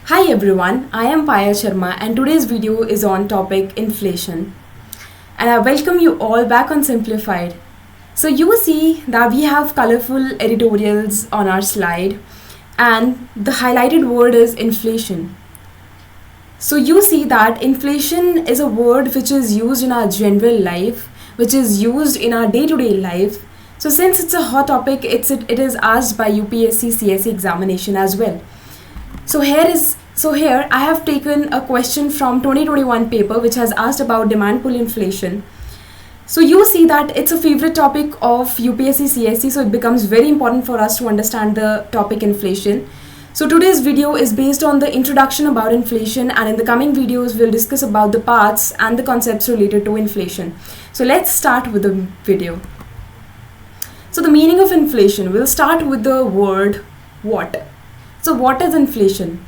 Hi everyone, I am Paya Sharma and today's video is on topic inflation. And I welcome you all back on Simplified. So you see that we have colorful editorials on our slide and the highlighted word is inflation. So you see that inflation is a word which is used in our general life, which is used in our day-to-day life. So since it's a hot topic, it is asked by UPSC CSE examination as well. So here I have taken a question from 2021 paper which has asked about demand pull inflation. So you see that it's a favorite topic of UPSC CSE, so it becomes very important for us to understand the topic inflation. So today's video is based on the introduction about inflation, and in the coming videos we'll discuss about the parts and the concepts related to inflation. So let's start with the video. So the meaning of inflation, we'll start with the word what. So what is inflation?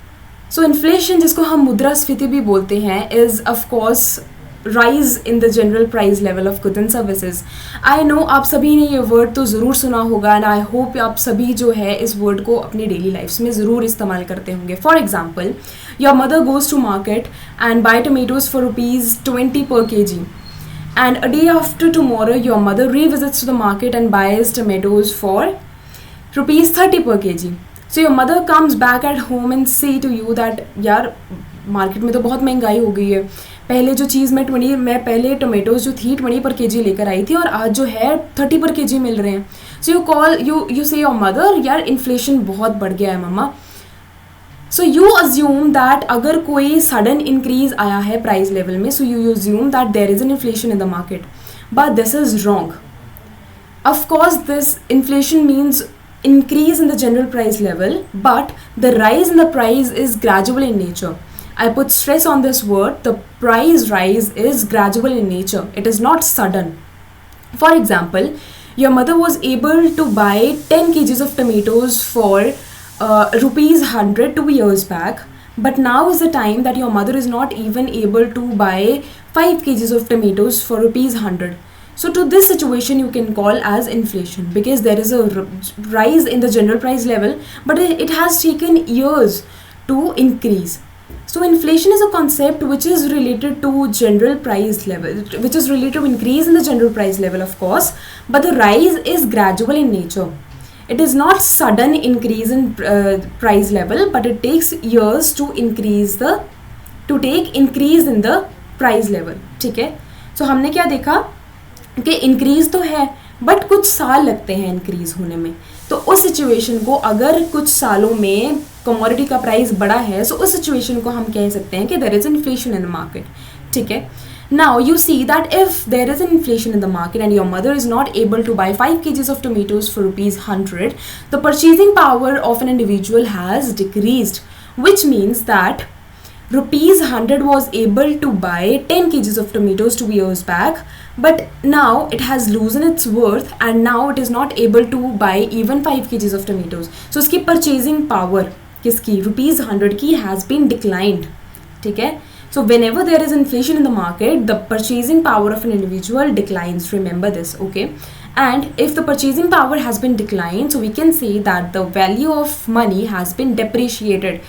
So inflation, जिसको हम मुद्रास्फीति भी बोलते हैं, is of course rise in the general price level of goods and services. I know आप सभी ने ये word तो ज़रूर सुना होगा and I hope आप सभी जो है इस word को अपनी daily lives में ज़रूर इस्तेमाल करते होंगे. For example, your mother goes to market and buy tomatoes for ₹20 per kg. And a day after tomorrow, your mother revisits to the market and buys tomatoes for ₹30 per kg. So your mother comes back at home and say to you that यार market में तो बहुत महंगाई हो गई है. पहले जो चीज़ मैं पहले टोमेटोज़ जो थी 20 पर केजी लेकर आई थी और आज जो है 30 पर केजी मिल रहे हैं. So you say your mother यार इन्फ्लेशन बहुत बढ़ गया है मम्मा. सो यू अज्यूम दैट अगर कोई सडन इंक्रीज आया है प्राइस लेवल में, so you assume that there is an inflation in the market. But this is wrong. Of course, this inflation means increase in the general price level, but the rise in the price is gradual in nature. I put stress on this word. The price rise is gradual in nature. It is not sudden. For example, your mother was able to buy 10 kgs of tomatoes for ₹100 2 years back, but now is the time that your mother is not even able to buy 5 kgs of tomatoes for ₹100. So to this situation you can call as inflation because there is a rise in the general price level, but it has taken years to increase. So inflation is a concept which is related to general price level, which is related to increase in the general price level of course, but the rise is gradual in nature. It is not sudden increase in price level, but it takes years to take increase in the price level. ठीक है. So हमने क्या देखा कि increase तो है but कुछ साल लगते हैं इंक्रीज होने में. तो उस सिचुएशन को अगर कुछ सालों में कमोडिटी का प्राइस बढ़ा है, सो उस सिचुएशन को हम कह सकते हैं कि there is inflation in the market. ठीक है. Now you see that if there is an inflation in the market and your mother is not able to buy 5 kgs of tomatoes for ₹100, the purchasing power of an individual has decreased, which means that ₹100 was able to buy 10 kgs of tomatoes 2 years back, but now it has loosened its worth and now it is not able to buy even 5 kgs of tomatoes. So उसकी purchasing power किसकी ₹100 की has been declined. ठीक है. So whenever there is inflation in the market, the purchasing power of an individual declines. Remember this, okay? And if the purchasing power has been declined, so we can say that the value of money has been depreciated.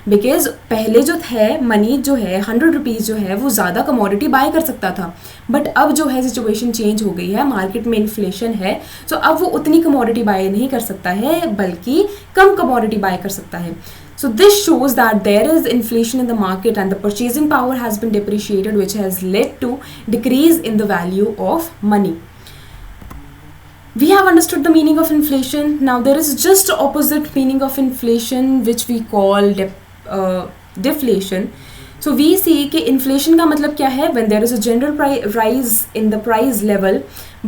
Because पहले जो है money जो है ₹100 जो है वो ज़्यादा commodity bye कर सकता था, बट अब जो है सिचुएशन चेंज हो गई है, मार्केट में इन्फ्लेशन है, सो अब वो उतनी कमोडिटी बाय नहीं कर सकता है बल्कि कम कमोडिटी बाय कर सकता है. So this shows that there is inflation in the market and the purchasing power has been depreciated, which has led to decrease in the value of money. We have understood the meaning of inflation. Now there is just opposite meaning of inflation which we call deflation. So we see कि inflation का मतलब क्या है? When there is a general rise in the price level,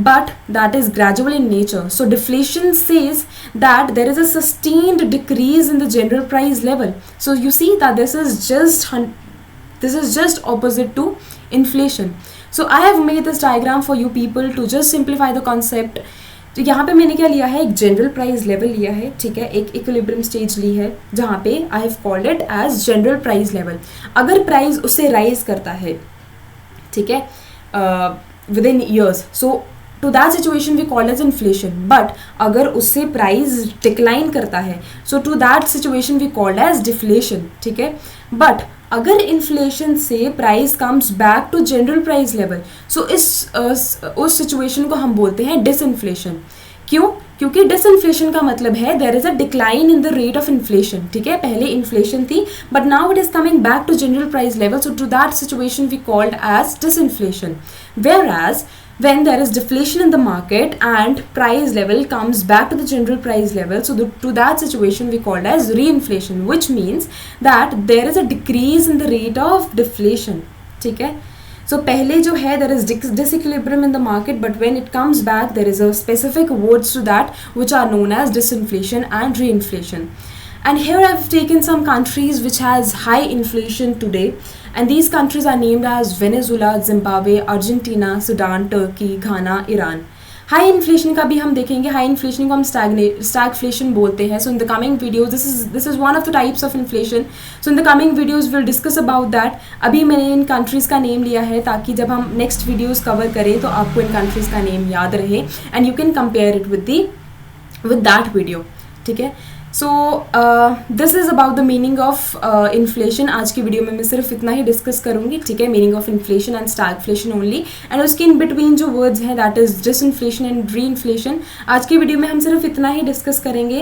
but that is gradual in nature. So deflation says that there is a sustained decrease in the general price level. So you see that this is just opposite to inflation. So I have made this diagram for you people to just simplify the concept. तो यहाँ पे मैंने क्या लिया है, एक general price level लिया है. ठीक है. एक इक्विलिब्रियम स्टेज ली है जहाँ पे I have called it as general price level. अगर प्राइस उससे राइज करता है, ठीक है, within years, so to that situation we call as inflation. But अगर उससे price decline करता है, so to that situation we call as deflation. ठीक है. But अगर इन्फ्लेशन से price comes back to general price level, so उस situation को हम बोलते हैं डिसइन्फ्लेशन. क्यों? क्योंकि डिसइन्फ्लेशन का मतलब है there is a decline in the rate of inflation. ठीक है, पहले इन्फ्लेशन थी but now it is coming back to general price level, so to that situation we called as disinflation. Whereas when there is deflation in the market and price level comes back to the general price level, so to that situation we called as reinflation, which means that there is a decrease in the rate of deflation. ठीक है, so पहले जो है there is disequilibrium in the market, but when it comes back there is a specific words to that which are known as disinflation and reinflation. And here I've taken some countries which has high inflation today, and these countries are named as Venezuela, Zimbabwe, Argentina, Sudan, Turkey, Ghana, Iran. High inflation का भी हम देखेंगे. High inflation को हम stagflation बोलते हैं. So in the coming videos this is one of the types of inflation. So in the coming videos will discuss about that. अभी मैंने इन कंट्रीज़ का नेम लिया है ताकि जब हम नेक्स्ट वीडियोज़ कवर करें तो आपको इन कंट्रीज़ का नेम याद रहे and you can compare it with that video. ठीक है, सो this is about the meaning of inflation. आज की वीडियो में मैं सिर्फ इतना ही डिस्कस करूँगी. ठीक है, meaning of inflation and stagflation only, and उसके इन बिटवीन जो वर्ड्स हैं that is disinflation and re inflation. आज की वीडियो में हम सिर्फ इतना ही डिस्कस करेंगे.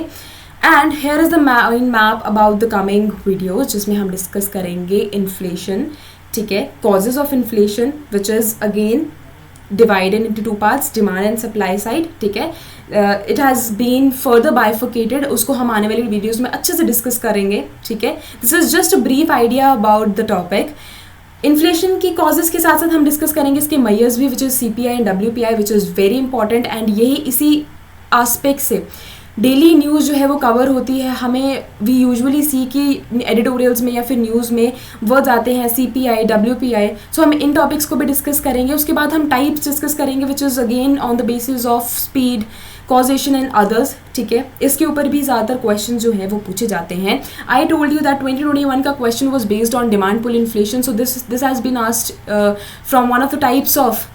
And here is the map about the coming video जिसमें हम डिस्कस करेंगे इन्फ्लेशन. ठीक है, causes of inflation which is again divided into two parts, demand and supply side. ठीक है, it has been further bifurcated. उसको हम आने वाली वीडियोज़ में अच्छे से डिस्कस करेंगे. ठीक है, this is just a brief idea about the topic. Inflation की कॉजेज़ के साथ साथ हम डिस्कस करेंगे इसके मेजर्स भी, which is CPI and WPI, which is very important. And यही इसी आस्पेक्ट से डेली न्यूज़ जो है वो कवर होती है. हमें वी यूजुअली सी कि एडिटोरियल्स में या फिर न्यूज़ में वर्ड्स आते हैं CPI, WPI. सो हम इन टॉपिक्स को भी डिस्कस करेंगे. उसके बाद हम टाइप्स डिस्कस करेंगे which is again on the basis of speed, causation and others. ठीक है, इसके ऊपर भी ज़्यादातर क्वेश्चन जो है वो पूछे जाते हैं. आई टोल्ड यू दैट 2021 का question was based on demand pull inflation. So this has been asked from one of the types of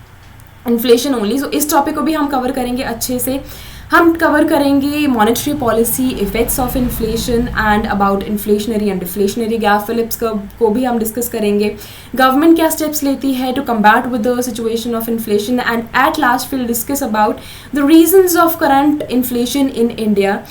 inflation only. So इस टॉपिक को भी हम कवर करेंगे अच्छे से. हम कवर करेंगे monetary policy, effects of inflation and about inflationary and deflationary gap Phillips को भी हम डिस्कस करेंगे. गवर्नमेंट क्या स्टेप्स लेती है to combat with the situation of inflation, and at last will discuss about the reasons of current inflation in India.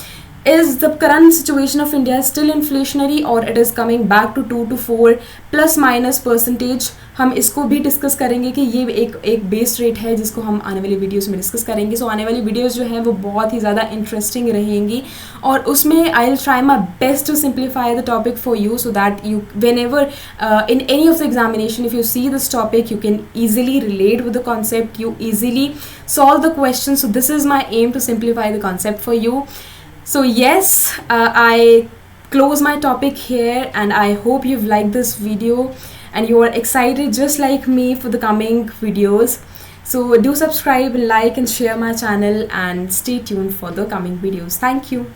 Is the current situation of India still inflationary or it is coming back to 2 to 4 plus minus percentage? हम इसको भी discuss करेंगे कि ये एक base rate है जिसको हम आने वाली वीडियोस में डिस्कस करेंगे. सो आने वाली वीडियोस जो हैं वो बहुत ही ज़्यादा इंटरेस्टिंग रहेंगी और उसमें I will try my best to simplify the topic for you so that you whenever in any of the examination if you see this topic you can easily relate with the concept, you easily solve the question. So this is my aim to simplify the concept for you. So yes, I close my topic here and I hope you've liked this video and you are excited just like me for the coming videos. So do subscribe, like and share my channel and stay tuned for the coming videos. Thank you.